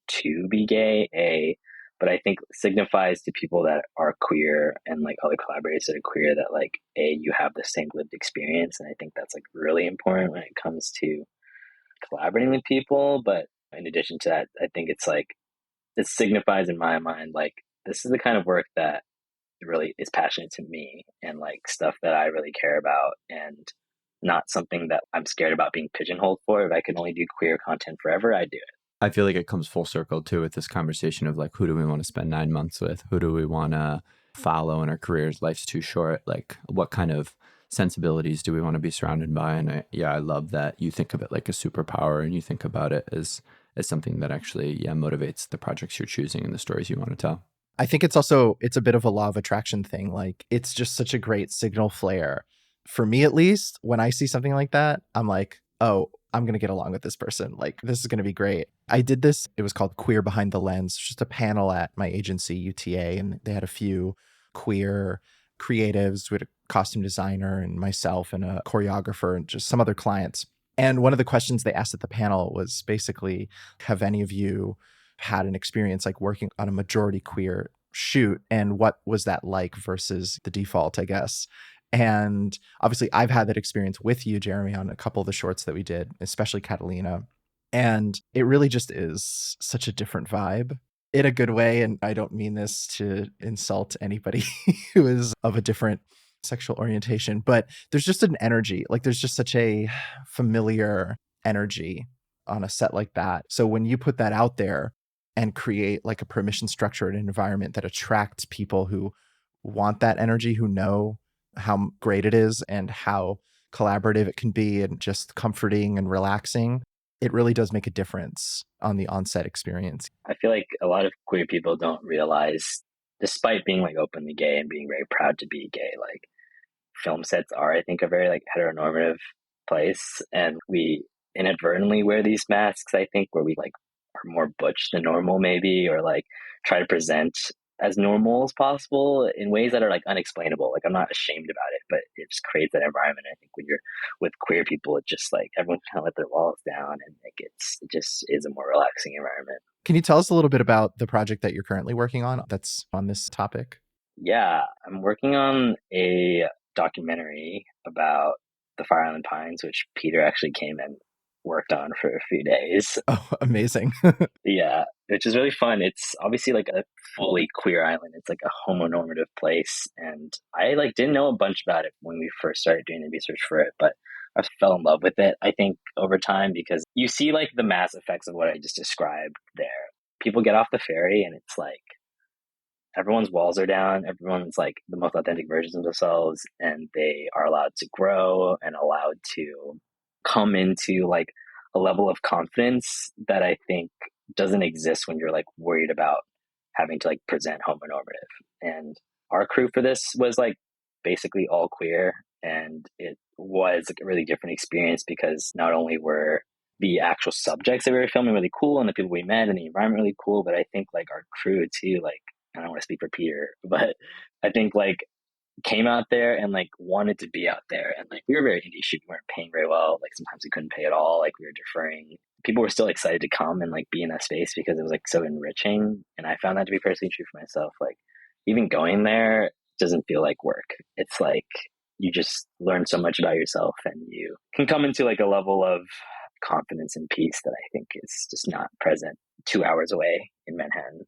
to be gay, but I think signifies to people that are queer and like other collaborators that are queer that like, you have the same lived experience. And I think that's like really important when it comes to collaborating with people. But in addition to that, I think it's like, it signifies in my mind, like, this is the kind of work that really is passionate to me and like stuff that I really care about and not something that I'm scared about being pigeonholed for. If I can only do queer content forever, I do it. I feel like it comes full circle too with this conversation of like, who do we want to spend 9 months with? Who do we want to follow in our careers? Life's too short. Like, what kind of sensibilities do we want to be surrounded by? And I love that you think of it like a superpower and you think about it as something that actually, motivates the projects you're choosing and the stories you want to tell. I think it's a bit of a law of attraction thing. Like it's just such a great signal flare. For me, at least, when I see something like that, I'm like, oh, I'm going to get along with this person. Like, this is going to be great. I did this. It was called Queer Behind the Lens, just a panel at my agency, UTA, and they had a few queer creatives. We had a costume designer and myself and a choreographer and just some other clients. And one of the questions they asked at the panel was basically, have any of you had an experience like working on a majority queer shoot? And what was that like versus the default, I guess? And obviously, I've had that experience with you, Jeremy, on a couple of the shorts that we did, especially Catalina. And it really just is such a different vibe in a good way. And I don't mean this to insult anybody who is of a different sexual orientation, but there's just an energy, like there's just such a familiar energy on a set like that. So when you put that out there and create like a permission structure and an environment that attracts people who want that energy, who know how great it is and how collaborative it can be and just comforting and relaxing, it really does make a difference on the on-set experience. I feel like a lot of queer people don't realize, despite being like openly gay and being very proud to be gay, like film sets are, I think, a very like heteronormative place. And we inadvertently wear these masks, I think, where we like are more butch than normal maybe, or like try to present as normal as possible in ways that are like unexplainable. Like I'm not ashamed about it, but it just creates that environment. I think when you're with queer people, it just like everyone kind of let their walls down and like it just is a more relaxing environment. Can you tell us a little bit about the project that you're currently working on that's on this topic? Yeah, I'm working on a documentary about the Fire Island Pines, which Peter actually came and worked on for a few days. Oh, amazing. Yeah, which is really fun. It's obviously like a fully queer island. It's like a homonormative place, and I like didn't know a bunch about it when we first started doing the research for it, but I fell in love with it, I think, over time, because you see like the mass effects of what I just described there. People get off the ferry and it's like everyone's walls are down, everyone's like the most authentic versions of themselves, and they are allowed to grow and allowed to come into like a level of confidence that I think doesn't exist when you're like worried about having to like present homonormative. And our crew for this was like basically all queer, and it was like a really different experience because not only were the actual subjects that we were filming really cool and the people we met and the environment really cool, but I think like our crew too, like I don't want to speak for Peter, but I think like came out there and like wanted to be out there. And like we were very indie shoot. We weren't paying very well. Like sometimes we couldn't pay at all. Like we were deferring. People were still excited to come and like be in that space because it was like so enriching. And I found that to be personally true for myself. Like even going there doesn't feel like work. It's like you just learn so much about yourself and you can come into like a level of confidence and peace that I think is just not present 2 hours away in Manhattan.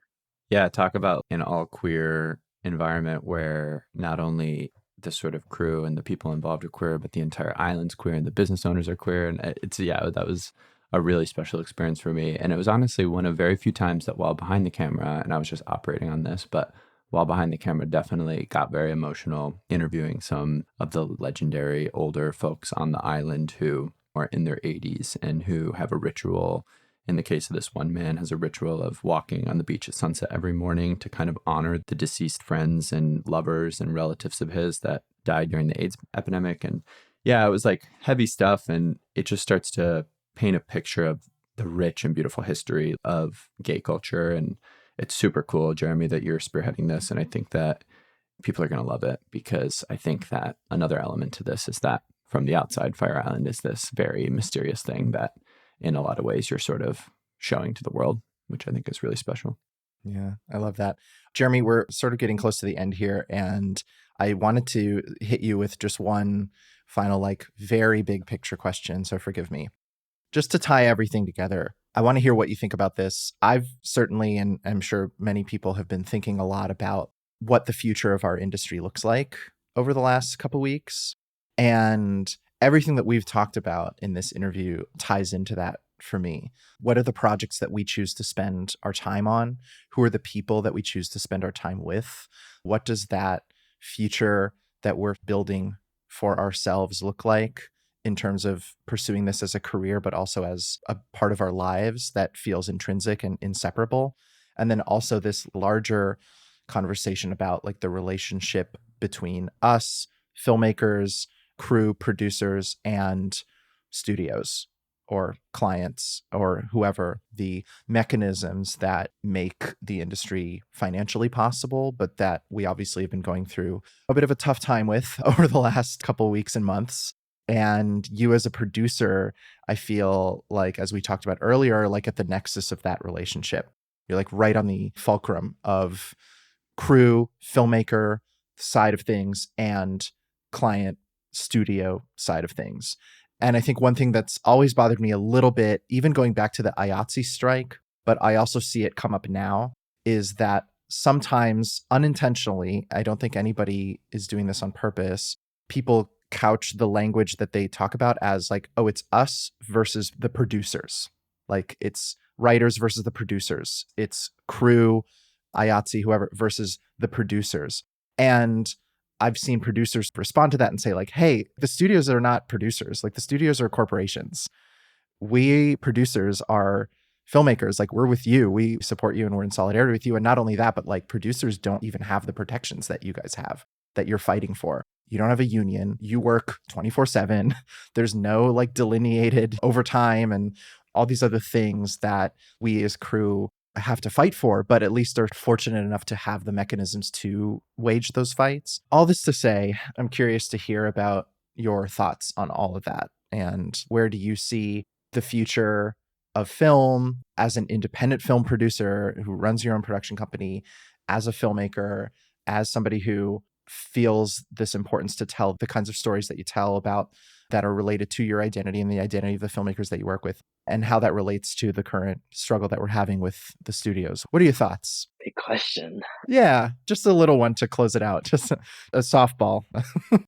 Yeah, talk about an all queer environment where not only the sort of crew and the people involved are queer, but the entire island's queer and the business owners are queer. And it's, yeah, that was a really special experience for me. And it was honestly one of very few times that while behind the camera, and I was just operating on this, but while behind the camera, definitely got very emotional interviewing some of the legendary older folks on the island who are in their 80s and who have a ritual. In the case of this one man, has a ritual of walking on the beach at sunset every morning to kind of honor the deceased friends and lovers and relatives of his that died during the AIDS epidemic. And yeah, it was like heavy stuff. And it just starts to paint a picture of the rich and beautiful history of gay culture. And it's super cool, Jeremy, that you're spearheading this. And I think that people are going to love it because I think that another element to this is that from the outside, Fire Island is this very mysterious thing that in a lot of ways you're sort of showing to the world, which I think is really special. Yeah, I love that. Jeremy, we're sort of getting close to the end here, and I wanted to hit you with just one final, like, very big picture question, so forgive me. Just to tie everything together, I want to hear what you think about this. I've certainly, and I'm sure many people have been thinking a lot about what the future of our industry looks like over the last couple weeks. And everything that we've talked about in this interview ties into that for me. What are the projects that we choose to spend our time on? Who are the people that we choose to spend our time with? What does that future that we're building for ourselves look like in terms of pursuing this as a career, but also as a part of our lives that feels intrinsic and inseparable? And then also this larger conversation about like the relationship between us, filmmakers, crew, producers, and studios or clients or whoever, the mechanisms that make the industry financially possible, but that we obviously have been going through a bit of a tough time with over the last couple of weeks and months. And you as a producer, I feel like, as we talked about earlier, like at the nexus of that relationship. You're like right on the fulcrum of crew, filmmaker side of things and client studio side of things. And I think one thing that's always bothered me a little bit, even going back to the IATSE strike, but I also see it come up now, is that sometimes unintentionally, I don't think anybody is doing this on purpose, people couch the language that they talk about as like, oh, it's us versus the producers. Like it's writers versus the producers. It's crew, IATSE, whoever, versus the producers. And I've seen producers respond to that and say like, hey, the studios are not producers. Like the studios are corporations. We producers are filmmakers. Like we're with you. We support you and we're in solidarity with you. And not only that, but like producers don't even have the protections that you guys have, that you're fighting for. You don't have a union. You work 24/7. There's no like delineated overtime and all these other things that we as crew have to fight for, but at least are fortunate enough to have the mechanisms to wage those fights. All this to say, I'm curious to hear about your thoughts on all of that. And where do you see the future of film as an independent film producer who runs your own production company, as a filmmaker, as somebody who feels this importance to tell the kinds of stories that you tell about that are related to your identity and the identity of the filmmakers that you work with, and how that relates to the current struggle that we're having with the studios. What are your thoughts? Big question. Yeah, just a little one to close it out. Just a softball.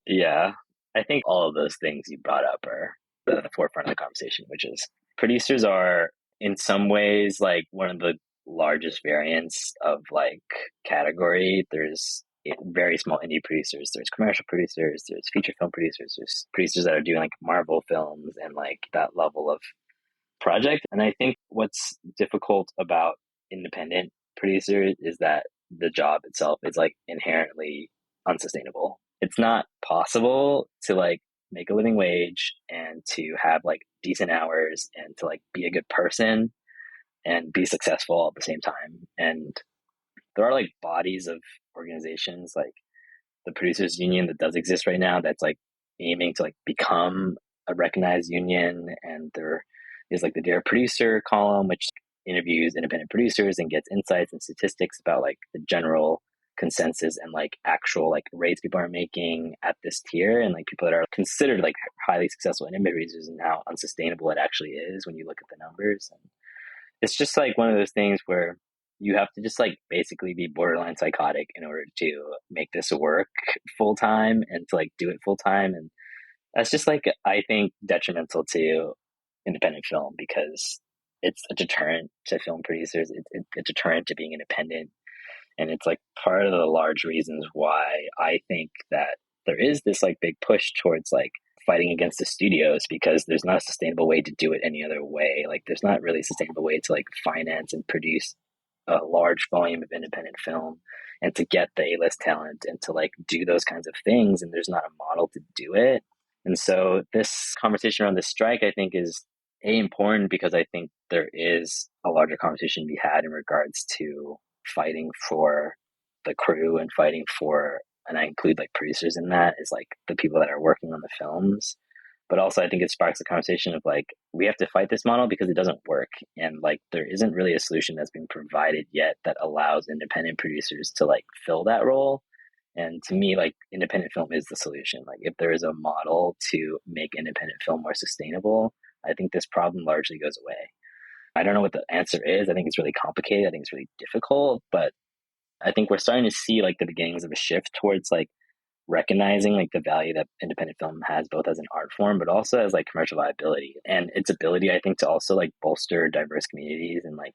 Yeah, I think all of those things you brought up are at the forefront of the conversation, which is producers are in some ways like one of the largest variants of like category. There's very small indie producers, there's commercial producers, there's feature film producers, there's producers that are doing like Marvel films and like that level of project. And I think what's difficult about independent producers is that the job itself is like inherently unsustainable. It's not possible to like make a living wage and to have like decent hours and to like be a good person and be successful all at the same time. And there are like bodies of organizations like the producers union that does exist right now that's like aiming to like become a recognized union. And there is like the Dear Producer column, which interviews independent producers and gets insights and statistics about like the general consensus and like actual like rates people are making at this tier, and like people that are considered like highly successful independent producers and how unsustainable it actually is when you look at the numbers. And it's just like one of those things where you have to just like basically be borderline psychotic in order to make this work full time and to like do it full time. And that's just like, I think, detrimental to independent film because it's a deterrent to film producers. It's a deterrent to being independent. And it's like part of the large reasons why I think that there is this like big push towards like fighting against the studios, because there's not a sustainable way to do it any other way. Like there's not really a sustainable way to like finance and produce a large volume of independent film and to get the A-list talent and to like do those kinds of things. And there's not a model to do it. And so this conversation around the strike, I think, is important because I think there is a larger conversation to be had in regards to fighting for the crew and fighting for, and I include like producers in that, is like the people that are working on the films. But also I think it sparks a conversation of like, we have to fight this model because it doesn't work. And like, there isn't really a solution that's been provided yet that allows independent producers to like fill that role. And to me, like independent film is the solution. Like if there is a model to make independent film more sustainable, I think this problem largely goes away. I don't know what the answer is. I think it's really complicated. I think it's really difficult, but I think we're starting to see like the beginnings of a shift towards like recognizing like the value that independent film has both as an art form, but also as like commercial viability and its ability, I think, to also like bolster diverse communities and like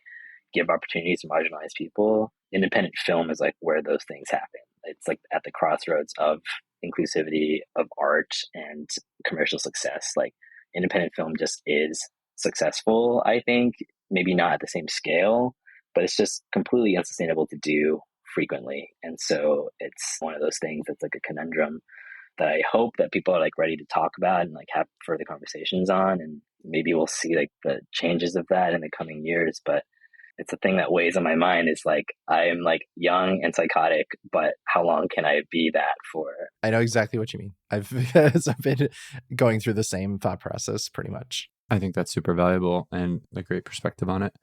give opportunities to marginalized people. Independent film is like where those things happen. It's like at the crossroads of inclusivity, of art, and commercial success. Like independent film just is successful, I think, maybe not at the same scale, but it's just completely unsustainable to do frequently. And so it's one of those things that's like a conundrum that I hope that people are like ready to talk about and like have further conversations on. And maybe we'll see like the changes of that in the coming years. But it's a thing that weighs on my mind is like, I'm like young and psychotic, but how long can I be that for? I know exactly what you mean. I've been going through the same thought process pretty much. I think that's super valuable and a great perspective on it.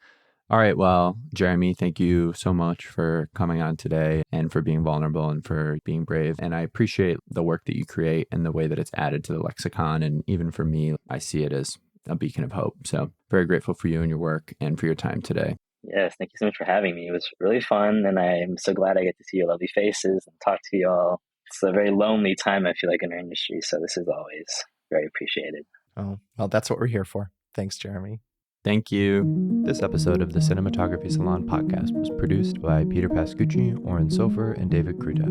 All right. Well, Jeremy, thank you so much for coming on today and for being vulnerable and for being brave. And I appreciate the work that you create and the way that it's added to the lexicon. And even for me, I see it as a beacon of hope. So very grateful for you and your work and for your time today. Yes, thank you so much for having me. It was really fun, and I'm so glad I get to see your lovely faces and talk to you all. It's a very lonely time, I feel like, in our industry, so this is always very appreciated. Oh, well, that's what we're here for. Thanks, Jeremy. Thank you. This episode of the Cinematography Salon podcast was produced by Peter Pascucci, Oren Soffer, and David Kruta,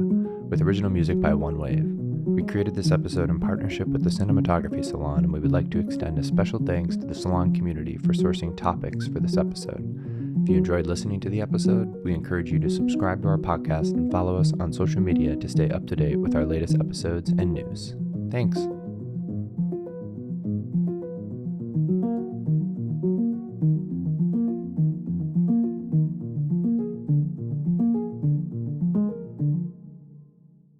with original music by One Wave. We created this episode in partnership with the Cinematography Salon, and we would like to extend a special thanks to the salon community for sourcing topics for this episode. If you enjoyed listening to the episode, we encourage you to subscribe to our podcast and follow us on social media to stay up to date with our latest episodes and news. Thanks.